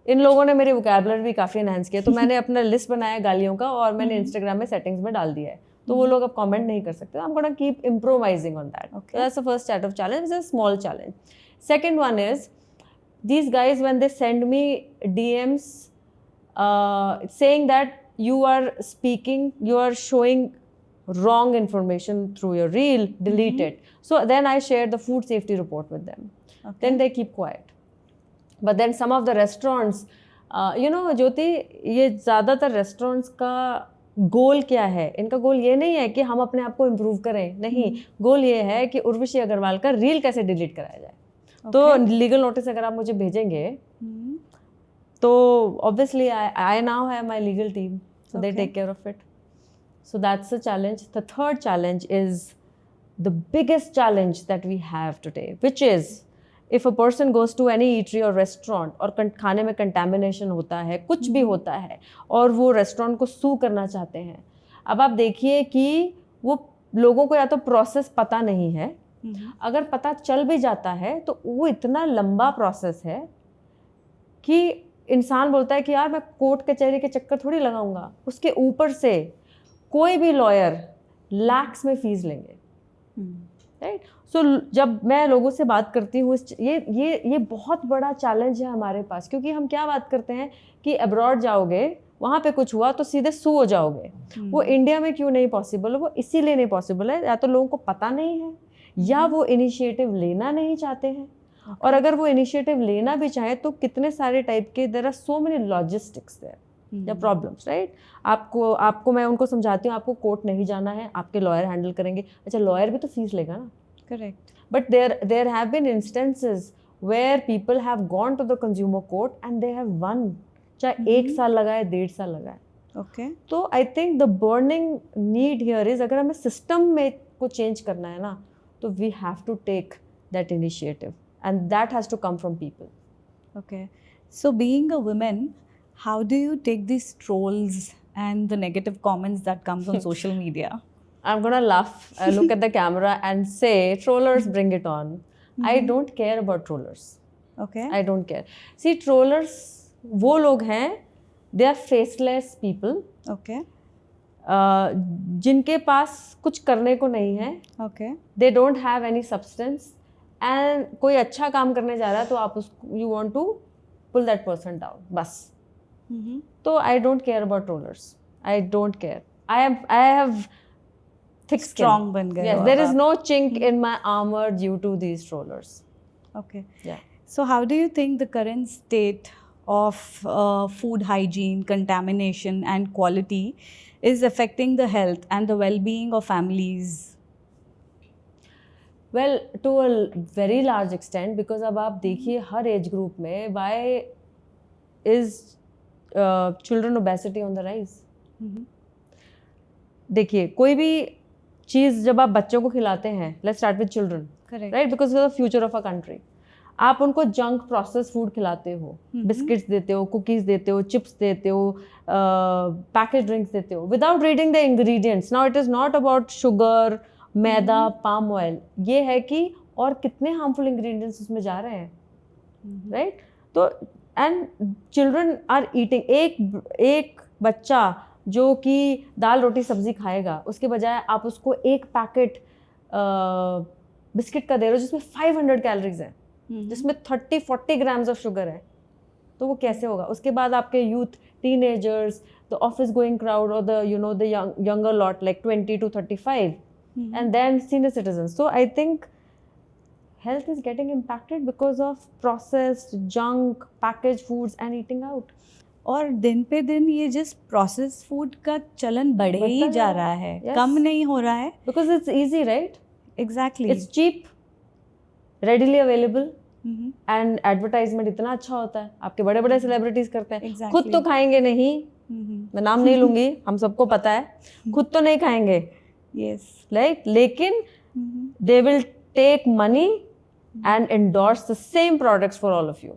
Speaker 1: इन लोगों ने मेरी वोकैबुलरी भी काफ़ी एनहांस किया. तो मैंने अपना लिस्ट बनाया गालियों का और मैंने इंस्टाग्राम में सेटिंग्स में डाल दिया है. तो वो लोग अब कमेंट नहीं कर सकते. I'm gonna keep improvising on that.
Speaker 2: Okay.
Speaker 1: So that's the first set of challenge. It's a small challenge. Second one is, these guys when they send me DMs saying that you are showing wrong information through your reel, delete it. So then I share the food safety report with them.
Speaker 2: Okay.
Speaker 1: Then they keep quiet. But then some of the restaurants, you know, ज्योति, ये ज़्यादातर restaurants का गोल क्या है? इनका गोल ये नहीं है कि हम अपने आप को इम्प्रूव करें. नहीं, गोल ये है कि उर्वशी अग्रवाल का रील कैसे डिलीट कराया जाए. तो लीगल नोटिस अगर आप मुझे भेजेंगे, तो obviously I now have my legal team, so they take care of it. So that's the challenge. The third challenge is the biggest challenge that we have today, which is if a person goes to any eatery और restaurant और खाने में contamination होता है, कुछ भी होता है, और वो रेस्टोरेंट को सू करना चाहते हैं, अब आप देखिए कि वो लोगों को या तो प्रोसेस पता नहीं है, अगर पता चल भी जाता है तो वो इतना लंबा प्रोसेस है कि इंसान बोलता है कि यार मैं कोर्ट कचहरी के चक्कर थोड़ी लगाऊंगा, उसके ऊपर से कोई भी लॉयर लैक्स में फीस लेंगे, राइट। सो जब मैं लोगों से बात करती हूँ, ये बहुत बड़ा चैलेंज है हमारे पास, क्योंकि हम क्या बात करते हैं कि अब्रॉड जाओगे, वहाँ पे कुछ हुआ तो सीधे सू हो जाओगे। वो इंडिया में क्यों नहीं पॉसिबल है? वो इसीलिए नहीं पॉसिबल है, या तो लोगों को पता नहीं है या वो इनिशिएटिव लेना नहीं चाहते हैं। और अगर वो इनिशिएटिव लेना भी चाहे तो कितने सारे टाइप के, there are so many logistics there या प्रॉब्लम्स, राइट। आपको मैं उनको समझाती हूँ, आपको कोर्ट नहीं जाना है, आपके लॉयर हैंडल करेंगे। अच्छा, लॉयर भी तो फीस लेगा ना,
Speaker 2: correct.
Speaker 1: But there have been instances where people have gone to the consumer court and they have won, चाहे 1 साल लगाए, 1.5 साल लगाए।
Speaker 2: ओके।
Speaker 1: तो I think the burning need here is, अगर हमें सिस्टम में को चेंज करना है ना, तो we have to take that initiative and that has to come from people.
Speaker 2: Okay. So being a woman, how do you take these trolls and the negative comments that comes on social media?
Speaker 1: I'm gonna laugh, look at the camera and say, trollers, bring it on. I don't care about trollers.
Speaker 2: Okay.
Speaker 1: I don't care. See, trollers वो लोग हैं, they are faceless people.
Speaker 2: Okay.
Speaker 1: जिनके पास कुछ करने को नहीं है.
Speaker 2: Okay.
Speaker 1: They don't have any substance. And कोई अच्छा काम करने जा रहा है तो आप उसको, you want to pull that person down, बस. तो I don't care about trollers, I don't care. I have thick skin.
Speaker 2: Strong बन गए.
Speaker 1: Yes, there is no chink in my armor due to these trollers.
Speaker 2: Okay.
Speaker 1: Yeah.
Speaker 2: So how do you think the current state of food hygiene, contamination and quality is affecting the health and the well-being of families?
Speaker 1: Well, to a very large extent, because अब आप देखिए हर age group में why is children obesity on the rise? देखिए कोई भी चीज़ जब आप बच्चों को खिलाते हैं, let's start with children,
Speaker 2: Correct.
Speaker 1: right? Because it's the future of our country. आप उनको जंक प्रोसेस फूड खिलाते हो, बिस्किट्स देते हो, कुकीज़ देते हो, चिप्स देते हो, पैकेज ड्रिंक्स देते हो, without reading the ingredients. Now it is not about sugar, maida, palm oil, ये है कि और कितने हार्मफुल इंग्रेडिएंट्स उसमें जा रहे हैं, राइट. तो एंड चिल्ड्रन आर ईटिंग, एक बच्चा जो कि दाल रोटी सब्जी खाएगा, उसके बजाय आप उसको एक पैकेट बिस्किट का दे रहे हो जिसमें 500 कैलोरीज हैं, जिसमें 30-40 ग्राम्स ऑफ शुगर है. तो वो कैसे होगा? उसके बाद आपके youth, teenagers, the office going crowd और the younger lot like 20 to 35. And then senior citizens. So I think health is getting impacted because of processed junk, packaged foods and eating out.
Speaker 2: और दिन पे दिन ये जिस process food का चलन बढ़े ही जा रहा है, कम नहीं हो रहा है.
Speaker 1: Because it's easy, right?
Speaker 2: Exactly.
Speaker 1: It's cheap, readily available, and advertisement इतना अच्छा होता है. आपके बड़े बड़े सेलिब्रिटीज करते हैं.
Speaker 2: Exactly.
Speaker 1: खुद तो खाएंगे नहीं, मैं नाम नहीं लूंगी, हम सबको पता है, खुद तो नहीं खाएंगे.
Speaker 2: Yes.
Speaker 1: Right? लेकिन they will take money and endorse the same products for all of you.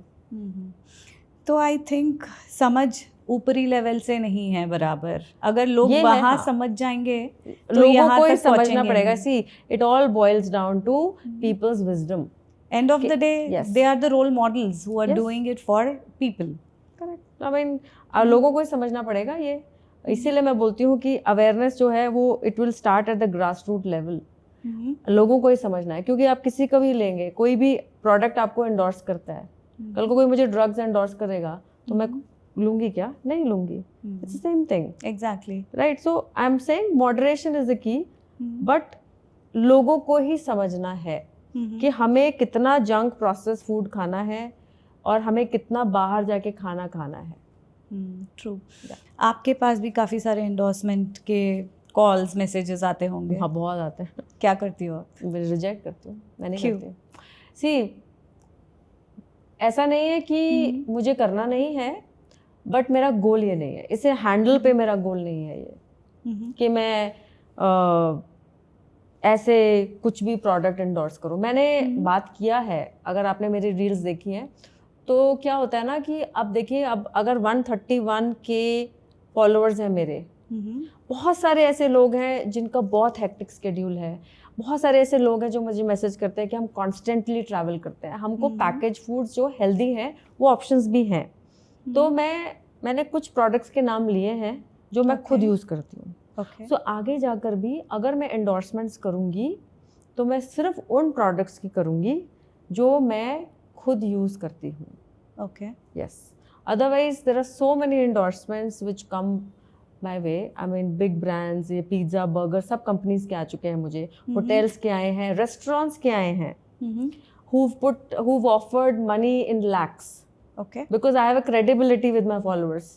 Speaker 2: तो आई थिंक समझ ऊपरी लेवल से नहीं है बराबर. अगर लोग
Speaker 1: ये है,
Speaker 2: वहाँ
Speaker 1: हाँ.
Speaker 2: समझ जाएंगे तो
Speaker 1: लोगों
Speaker 2: यहाँ
Speaker 1: को ही
Speaker 2: तक
Speaker 1: समझना
Speaker 2: पहुँचेंगे
Speaker 1: पड़ेगा.
Speaker 2: नहीं.
Speaker 1: See, it all boils down to people's wisdom.
Speaker 2: End of the day,
Speaker 1: Yes.
Speaker 2: they are the role models who are
Speaker 1: Yes.
Speaker 2: doing it for people.
Speaker 1: Correct. I mean, लोगों को ही समझना पड़ेगा ये. इसीलिए मैं बोलती हूँ कि अवेयरनेस जो है वो it will start at the grass root level. लोगों को ही समझना है, क्योंकि आप किसी का भी लेंगे, कोई भी प्रोडक्ट आपको एंडोर्स करता है, कल को कोई मुझे ड्रग्स एंडोर्स करेगा तो मैं लूंगी क्या? नहीं लूंगी. It's the same thing.
Speaker 2: Exactly.
Speaker 1: Right. So I am saying moderation is the key, but लोगों को ही समझना है कि हमें कितना जंक प्रोसेस फूड खाना है और हमें कितना बाहर जाके खाना है.
Speaker 2: ट्रू. आपके पास भी काफ़ी सारे एंडोर्समेंट के कॉल्स, मैसेजेस आते होंगे.
Speaker 1: हाँ, बहुत आते हैं.
Speaker 2: क्या करती हो आप?
Speaker 1: मैं रिजेक्ट करती हूँ, मैं नहीं
Speaker 2: क्यों?
Speaker 1: करती. सी, ऐसा नहीं है कि मुझे करना नहीं है, बट मेरा गोल ये नहीं है. इसे हैंडल पे मेरा गोल नहीं है ये कि मैं ऐसे कुछ भी प्रोडक्ट एंडोर्स करूं। मैंने बात किया है, अगर आपने मेरी रील्स देखी हैं तो क्या होता है ना कि अब देखिए, अब अगर 131 के फॉलोअर्स हैं मेरे, बहुत सारे ऐसे लोग हैं जिनका बहुत हेक्टिक शेड्यूल है, बहुत सारे ऐसे लोग हैं जो मुझे मैसेज करते हैं कि हम कॉन्स्टेंटली ट्रैवल करते हैं, हमको पैकेज फूड्स जो हेल्दी हैं वो ऑप्शंस भी हैं। तो मैंने कुछ प्रोडक्ट्स के नाम लिए हैं जो मैं खुद यूज़ करती हूँ। सो आगे जाकर भी अगर मैं एंडोर्समेंट्स करूँगी तो मैं सिर्फ उन प्रोडक्ट्स की करूँगी जो मैं खुद यूज़ करती हूँ।
Speaker 2: Okay,
Speaker 1: yes, otherwise there are so many endorsements which come my way. I mean big brands, ये पिज्ज़ा बर्गर सब कंपनीज के आ चुके हैं मुझे, होटल्स के आए हैं, रेस्टोरेंट्स के आए हैं, who've offered money in lakhs.
Speaker 2: Okay.
Speaker 1: Because I have a credibility with my followers.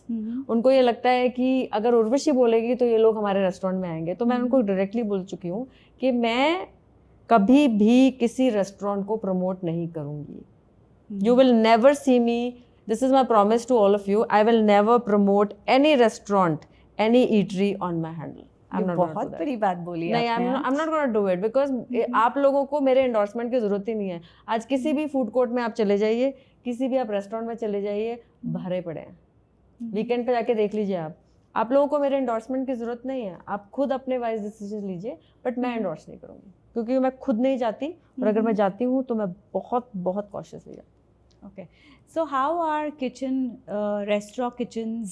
Speaker 1: उनको ये लगता है कि अगर उर्वशी बोलेगी तो ये लोग हमारे रेस्टोरेंट में आएंगे। तो मैं उनको डायरेक्टली बोल चुकी हूँ कि मैं कभी भी किसी रेस्टोरेंट को प्रमोट नहीं करूँगी। You will never see me. This is my promise to all of you. I will never promote any restaurant, any eatery on my handle. I'm not
Speaker 2: बहुत बड़ी बात बोली
Speaker 1: नहीं, I'm not going to do it because आप लोगों को मेरे endorsement की जरूरत ही नहीं है। आज किसी भी फूड कोर्ट में आप चले जाइए, किसी भी आप रेस्टोरेंट में चले जाइए, भरे पड़े हैं। वीकेंड पे जाके देख लीजिए आप लोगों को मेरे एंडोर्समेंट की जरूरत नहीं है। आप खुद अपने वाइज डिसीजन लीजिए, बट मैं एंडोर्स नहीं करूँगी क्योंकि मैं खुद नहीं जाती, और अगर मैं जाती हूँ तो मैं बहुत बहुत कॉशियसली जाती हूँ।
Speaker 2: Okay, so how are restaurant kitchens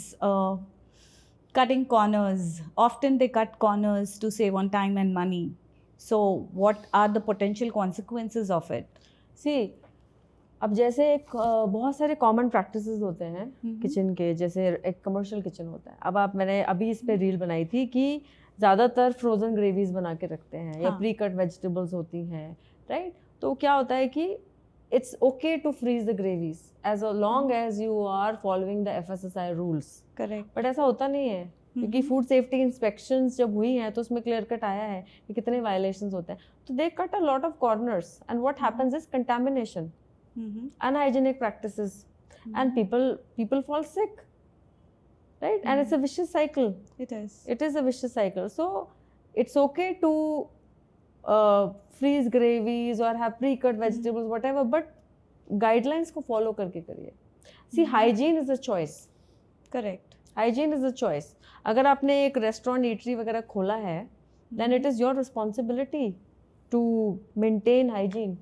Speaker 2: cutting corners? Often they cut corners to save on time and money. So what are the potential consequences of it?
Speaker 1: See, अब जैसे एक बहुत सारे कॉमन प्रैक्टिसेस होते हैं किचन के, जैसे एक कमर्शियल किचन होता है। अब मैंने अभी इस पे रील बनाई थी कि ज़्यादातर फ्रोजन ग्रेवीज बना के रखते हैं, या प्री कट वेजिटेबल्स होती हैं, राइट? तो क्या होता है कि it's okay to freeze the gravies as long as you are following the FSSAI rules.
Speaker 2: Correct.
Speaker 1: But ऐसा होता नहीं है, क्योंकि फूड सेफ्टी इंस्पेक्शंस जब हुई हैं तो उसमें क्लियर कट आया है कि कितने वायलेशंस होते हैं। तो they cut a lot of corners and what happens is contamination, unhygienic practices, and people fall sick, right? And it's a vicious cycle. It is a vicious cycle. So it's okay to freeze gravies or have pre-cut vegetables, whatever, but guidelines को follow करके करिए। See, hygiene is a choice.
Speaker 2: Correct.
Speaker 1: Hygiene is a choice. अगर आपने एक restaurant eatery वगैरह खोला है, then it is your responsibility to maintain hygiene.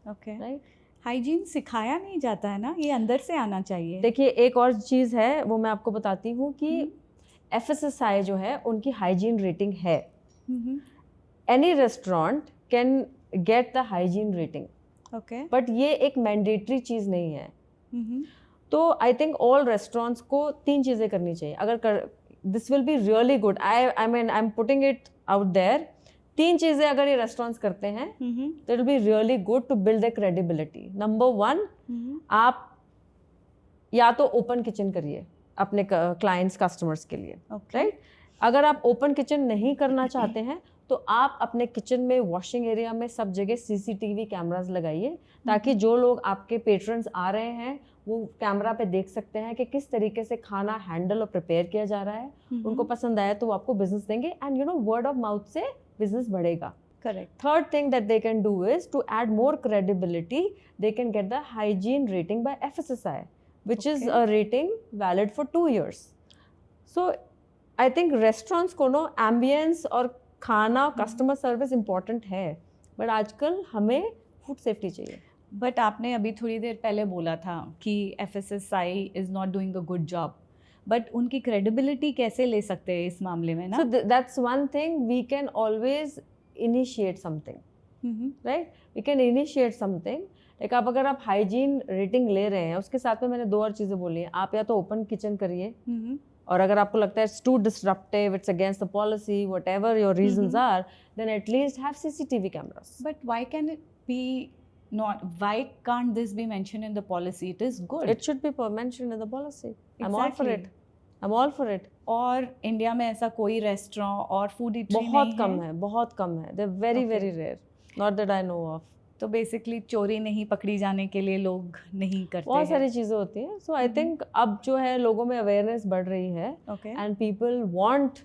Speaker 2: Okay.
Speaker 1: Right?
Speaker 2: Hygiene सिखाया नहीं जाता है ना, ये अंदर से आना चाहिए।
Speaker 1: देखिए, एक और चीज़ है वो मैं आपको बताती हूँ कि FSSAI जो है उनकी हाइजीन रेटिंग है। Any restaurant can get the hygiene rating.
Speaker 2: Okay.
Speaker 1: But ये एक मैंडेटरी चीज़ नहीं है। तो आई थिंक ऑल रेस्टोरेंट्स को 3 चीज़ें करनी चाहिए। अगर this will be really good, I mean I am putting it out there. 3 चीज़ें अगर ये रेस्टोरेंट्स करते हैं तो it will be really good to build the credibility. Number 1, आप या तो ओपन किचन करिए अपने क्लाइंट्स कस्टमर्स के लिए, राइट? अगर आप ओपन किचन नहीं करना चाहते हैं तो आप अपने किचन में, वॉशिंग एरिया में, सब जगह CCTV कैमरास लगाइए, ताकि जो लोग आपके पेट्रन्स आ रहे हैं वो कैमरा पे देख सकते हैं कि किस तरीके से खाना हैंडल और प्रिपेयर किया जा रहा है। उनको पसंद आया तो वो आपको बिजनेस देंगे, and you know word of mouth से बिजनेस बढ़ेगा।
Speaker 2: Correct.
Speaker 1: Third thing that they can do is to add more credibility, they can get the hygiene rating by FSSAI, which is a rating valid for 2 years. So I think restaurants को no ambience और खाना, customer service important है, but आजकल हमें food safety चाहिए।
Speaker 2: But आपने अभी थोड़ी देर पहले बोला था कि FSSAI is not doing a good job, but उनकी क्रेडिबिलिटी कैसे ले सकते हैं इस मामले में ना?
Speaker 1: So that's one thing, we can always initiate something, right? We can initiate something. Like अगर आप हाइजीन रेटिंग ले रहे हैं, उसके साथ में मैंने 2 और चीज़ें बोली हैं। आप या तो ओपन किचन करिए, और अगर आपको लगता है it's too disruptive, it's against the policy, whatever your reasons are, then at least have CCTV cameras.
Speaker 2: But why can it be not, why can't this be mentioned in the policy? It is good.
Speaker 1: It should be mentioned in the policy. I'm all for it. I'm all for it.
Speaker 2: और India में ऐसा कोई restaurant और food इटरी
Speaker 1: बहुत कम है, बहुत कम है। They're very very rare. Not that I know of.
Speaker 2: तो बेसिकली चोरी नहीं पकड़ी जाने के लिए लोग नहीं करते,
Speaker 1: बहुत सारी चीज़ें होती हैं। सो आई थिंक अब जो है लोगों में अवेयरनेस बढ़ रही है, and people want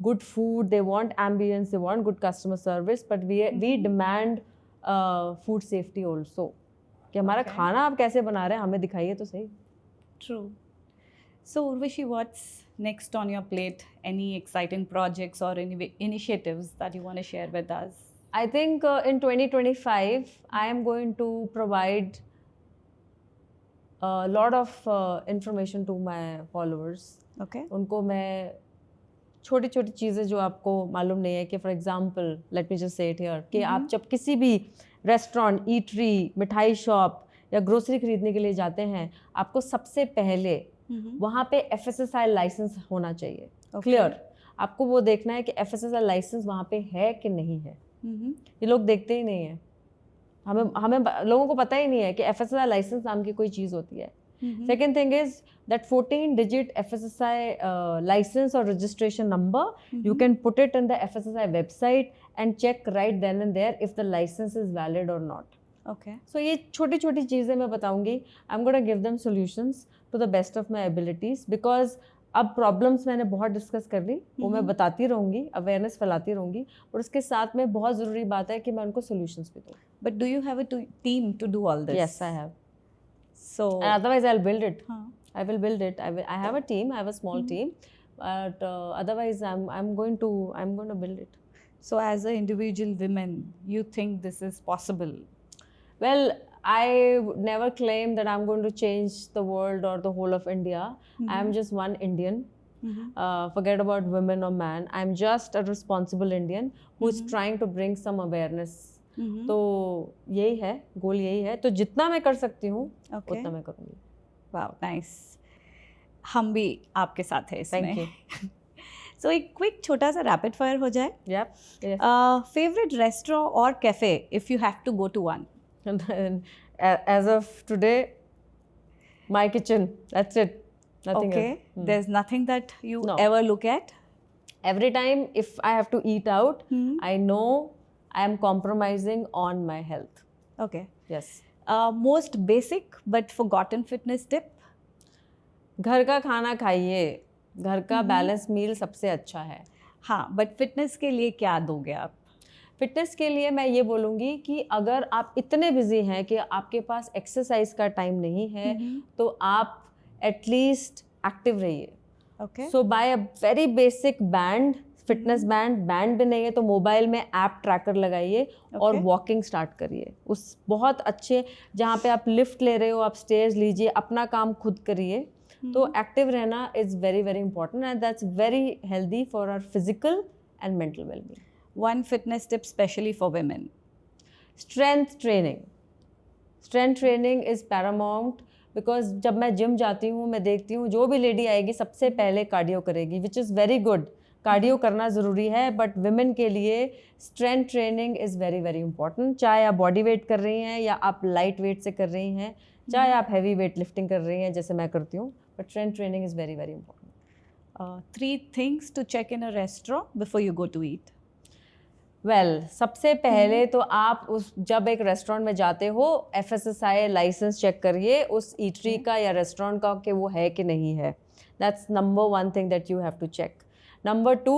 Speaker 1: good food, they want ambience, they want good customer service, but we demand food safety also. कि हमारा
Speaker 2: Okay.
Speaker 1: खाना आप कैसे बना रहे हैं हमें दिखाइए तो सही.
Speaker 2: True. So, Urvashi, what's next on your plate? Any exciting projects or any initiatives that you want to share with us?
Speaker 1: I think in 2025, I am going to provide a lot of information to my followers.
Speaker 2: Okay.
Speaker 1: उनको मैं छोटी छोटी चीज़ें जो आपको मालूम नहीं है कि for example let me just say it here कि आप जब किसी भी रेस्टोरेंट, ईटरी, मिठाई शॉप या ग्रोसरी खरीदने के लिए जाते हैं, आपको सबसे पहले वहाँ पे FSSAI लाइसेंस होना चाहिए. क्लियर. आपको वो देखना है कि FSSAI लाइसेंस वहाँ पे है कि नहीं है. ये लोग देखते ही नहीं है. हमें लोगों को पता ही नहीं है कि FSSAI लाइसेंस नाम की कोई चीज़ होती है. Second thing is that 14-digit FSSAI license or registration number, you can put it in the FSSAI website and check right then and there if the license is valid or not.
Speaker 2: Okay.
Speaker 1: So ये छोटी छोटी चीज़ें मैं बताऊंगी. I'm going to give them solutions to the best of my abilities because अब problems मैंने बहुत discuss कर ली, वो मैं बताती रहूँगी, अवेयरनेस फैलाती रहूँगी, और उसके साथ में बहुत ज़रूरी बात है कि मैं उनको सॉल्यूशंस भी दूँ.
Speaker 2: But do you have a team to do all this?
Speaker 1: Yes, I have.
Speaker 2: So
Speaker 1: And otherwise, I'll build it. I will build it. I have a team. I have a small team, but otherwise, I'm going to build it.
Speaker 2: So as an individual woman, you think this is possible?
Speaker 1: Well, I would never claim that I'm going to change the world or the whole of India. I'm just one Indian. Forget about women or man. I'm just a responsible Indian who's trying to bring some awareness. तो यही है, गोल यही है. तो जितना मैं कर सकती हूँ उतना मैं करूँगी.
Speaker 2: Wow, nice. हम भी आपके साथ हैं इसमें.
Speaker 1: Thank you.
Speaker 2: So एक क्विक छोटा सा रैपिड फायर हो जाए.
Speaker 1: Yep. Yes.
Speaker 2: फेवरेट रेस्टोरेंट और cafe if you have to go to one?
Speaker 1: And as of today, my kitchen. That's it. Nothing
Speaker 2: Okay.
Speaker 1: else.
Speaker 2: There's nothing that you
Speaker 1: No.
Speaker 2: ever look at?
Speaker 1: Every time if I have to eat out, I know I am compromising on my health.
Speaker 2: Okay.
Speaker 1: Yes.
Speaker 2: Most basic but forgotten fitness tip?
Speaker 1: घर का खाना खाइए. घर का balance meal सबसे अच्छा है.
Speaker 2: हाँ, बट फिटनेस के लिए क्या दोगे आप?
Speaker 1: फिटनेस के लिए मैं ये बोलूँगी कि अगर आप इतने बिजी हैं कि आपके पास एक्सरसाइज का टाइम नहीं है, तो आप एटलीस्ट एक्टिव रहिए.
Speaker 2: Okay.
Speaker 1: So by a very basic band, fitness band भी नहीं है तो मोबाइल में ऐप ट्रैकर लगाइए और वॉकिंग स्टार्ट करिए. उस बहुत अच्छे जहाँ पे आप लिफ्ट ले रहे हो, आप स्टेयर्स लीजिए, अपना काम खुद करिए. तो एक्टिव रहना is very very important and that's very healthy for our physical and mental wellbeing.
Speaker 2: One fitness tip specially for women?
Speaker 1: Strength training. Strength training is paramount because जब मैं जिम जाती हूँ मैं देखती हूँ जो भी लेडी आएगी सबसे पहले कार्डियो करेगी, which is very good. Cardio करना ज़रूरी है, बट विमेन के लिए strength training is very very important. चाहे आप बॉडी वेट कर रही हैं या आप लाइट वेट से कर रही हैं, चाहे आप हैवी वेट लिफ्टिंग कर रही हैं जैसे मैं करती हूँ, but strength training is very very important.
Speaker 2: 3 things to check in a restaurant before you go to eat?
Speaker 1: सबसे पहले तो आप उस जब एक रेस्टोरेंट में जाते हो FSSAI लाइसेंस चेक करिए उस ईटरी का या रेस्टोरेंट का कि वो है कि नहीं है. That's number 1 thing that you have to check. Number 2,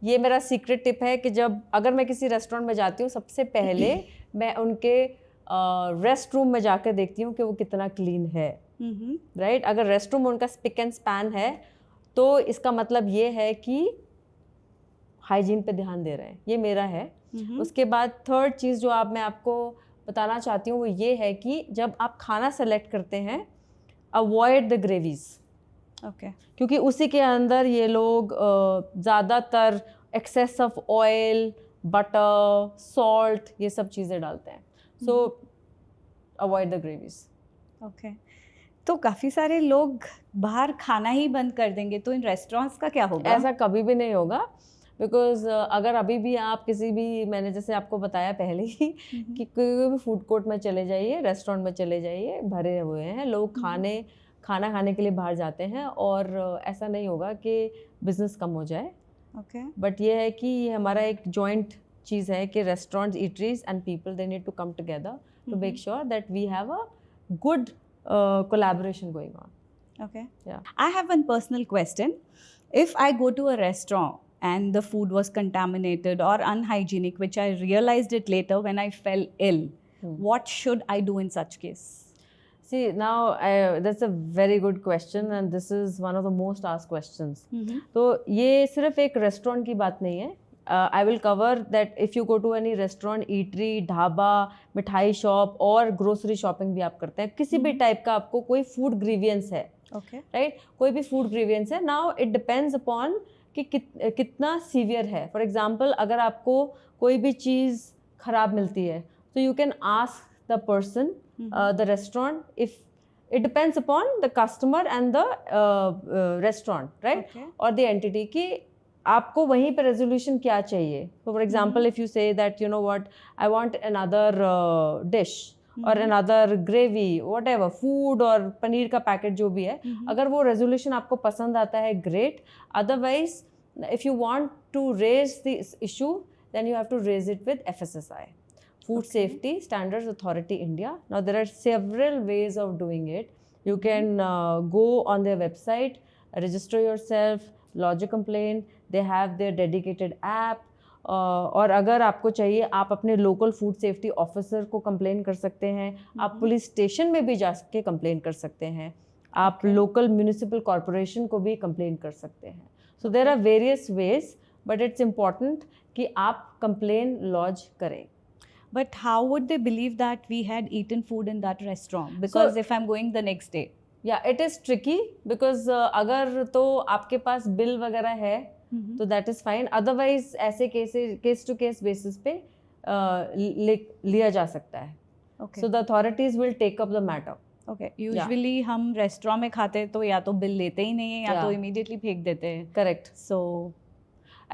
Speaker 1: ये मेरा सीक्रेट टिप है कि जब अगर मैं किसी रेस्टोरेंट में जाती हूँ सबसे पहले मैं उनके रेस्ट रूम में जाकर देखती हूँ कि वो कितना क्लीन है. राइट. अगर रेस्ट रूम उनका स्पिक एंड स्पैन है तो इसका मतलब ये है कि हाइजीन पे ध्यान दे रहे हैं. ये मेरा है. उसके बाद थर्ड चीज़ जो मैं आपको बताना चाहती हूँ वो ये है कि जब आप खाना सेलेक्ट करते हैं अवॉइड द ग्रेवीज.
Speaker 2: ओके.
Speaker 1: क्योंकि उसी के अंदर ये लोग ज़्यादातर excess of oil, butter, salt ये सब चीज़ें डालते हैं. So avoid the gravies.
Speaker 2: Okay. तो काफ़ी सारे लोग बाहर खाना ही बंद कर देंगे, तो इन रेस्टोरेंट्स का क्या होगा?
Speaker 1: ऐसा कभी भी नहीं होगा. बिकॉज अगर अभी भी आप किसी भी, मैंने जैसे आपको बताया पहले ही कि कोई भी फूड कोर्ट में चले जाइए, रेस्टोरेंट में चले जाइए, भरे हुए हैं लोग. खाना खाने के लिए बाहर जाते हैं और ऐसा नहीं होगा कि बिजनेस कम हो जाए.
Speaker 2: ओके.
Speaker 1: बट ये है कि ये हमारा एक जॉइंट चीज़ है कि restaurants, eateries and people they need to come together to make sure that we have a good collaboration going on.
Speaker 2: Okay.
Speaker 1: Yeah.
Speaker 2: I have one personal question. If I go to a restaurant and the food was contaminated or unhygienic, which I realized it later when I fell ill. What should I do in such case?
Speaker 1: See, now that's a very good question and this is one of the most asked questions. तो ये सिर्फ एक restaurant की बात नहीं है. I will cover that if you go to any restaurant, eatery, dhaba, मिठाई shop और ग्रोसरी शॉपिंग भी आप करते हैं, किसी भी टाइप का आपको कोई फूड ग्रीवियंस है, राइट, कोई भी फूड ग्रीवियंस है, नाउ इट डिपेंड्स अपॉन कि कितना सीवियर है. फॉर एग्जाम्पल, अगर आपको कोई भी चीज़ खराब मिलती है तो you can ask the person, the restaurant, if it depends upon the customer and the restaurant, right, or the entity कि आपको वहीं पे resolution क्या चाहिए. So for example, if you say that you know what, I want another dish or another gravy, whatever, food और पनीर का packet जो भी है, अगर वो resolution आपको पसंद आता है, great. Otherwise, if you want to raise this issue, then you have to raise it with FSSAI. Food Safety Standards Authority India. Now there are several ways of doing it. You can go on their website, register yourself, lodge a complaint. They have their dedicated app. और अगर आपको चाहिए आप अपने local food safety officer को complain कर सकते हैं, आप पुलिस स्टेशन में भी जा के कंप्लेन कर सकते हैं, आप लोकल म्यूनिसिपल कॉरपोरेशन को भी कंप्लेन कर सकते हैं. So there are various ways, but it's important कि आप कंप्लेन लॉज करें.
Speaker 2: But how would they believe that we had eaten food in that restaurant? Because if I'm going the next day.
Speaker 1: Yeah, it is tricky because अगर तो आपके पास bill वगैरह है तो that is fine. Otherwise ऐसे case to case basis पे लिया जा सकता है. So the authorities will take up the matter.
Speaker 2: Okay. Usually हम रेस्टोरेंट में खाते तो या तो बिल लेते ही नहीं है या तो immediately फेंक देते हैं.
Speaker 1: Correct.
Speaker 2: So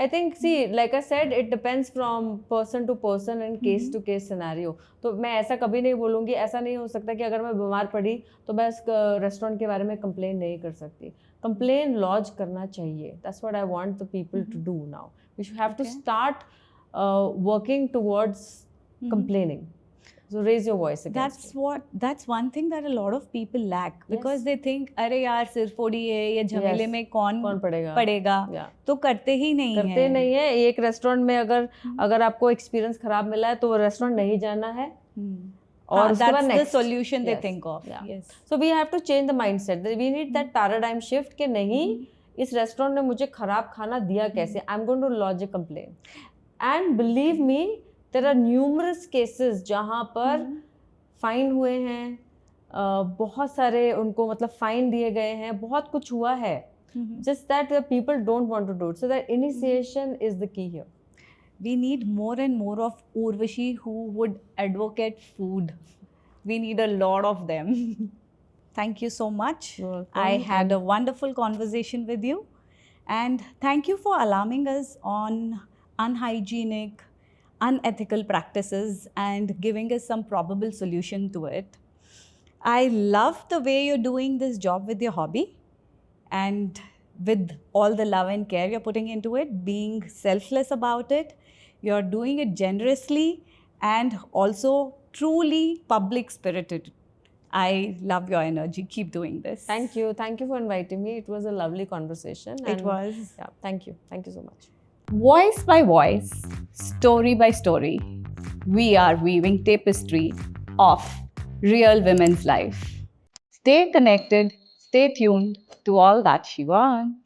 Speaker 1: I think, see, like I said, it depends from person to person and case to case scenario. तो मैं ऐसा कभी नहीं बोलूँगी, ऐसा नहीं हो सकता कि अगर मैं बीमार पड़ी तो मैं इस रेस्टोरेंट के बारे में कंप्लेन नहीं कर सकती. कंप्लेन लॉज करना चाहिए. That's what I want the people to do now. We should have to start working towards complaining. So raise your voice against
Speaker 2: that's one thing that a lot of people lack because they think अरे यार सिरफोड़ी है ये झमेले में कौन पड़ेगा तो करते ही नहीं
Speaker 1: है. एक रेस्टोरेंट में अगर आपको एक्सपीरियंस खराब मिला है तो वो रेस्टोरेंट नहीं जाना है. और
Speaker 2: that's the solution they think of.
Speaker 1: So we have to change the mindset. We need that paradigm shift कि नहीं, इस रेस्टोरेंट ने मुझे खराब खाना दिया कैसे, I'm going to lodge a complaint. And believe me, there are numerous cases जहाँ पर फाइन हुए हैं, बहुत सारे उनको मतलब फाइन दिए गए हैं, बहुत कुछ हुआ है. Just that the people don't want to do it. So that initiation is the key here.
Speaker 2: We need more and more of Urvashi who would advocate food. We need a lot of them. Thank you so much. I had a wonderful conversation with you. And thank you for alarming us on unhygienic, unethical practices and giving us some probable solution to it. I love the way you're doing this job with your hobby and with all the love and care you're putting into it, being selfless about it. You're doing it generously and also truly public spirited. I love your energy. Keep doing this.
Speaker 1: Thank you. Thank you for inviting me. It was a lovely conversation.
Speaker 2: It was.
Speaker 1: Yeah, thank you. Thank you so much.
Speaker 2: Voice by voice, story by story, we are weaving tapestry of real women's life. Stay connected, stay tuned to all that she wants.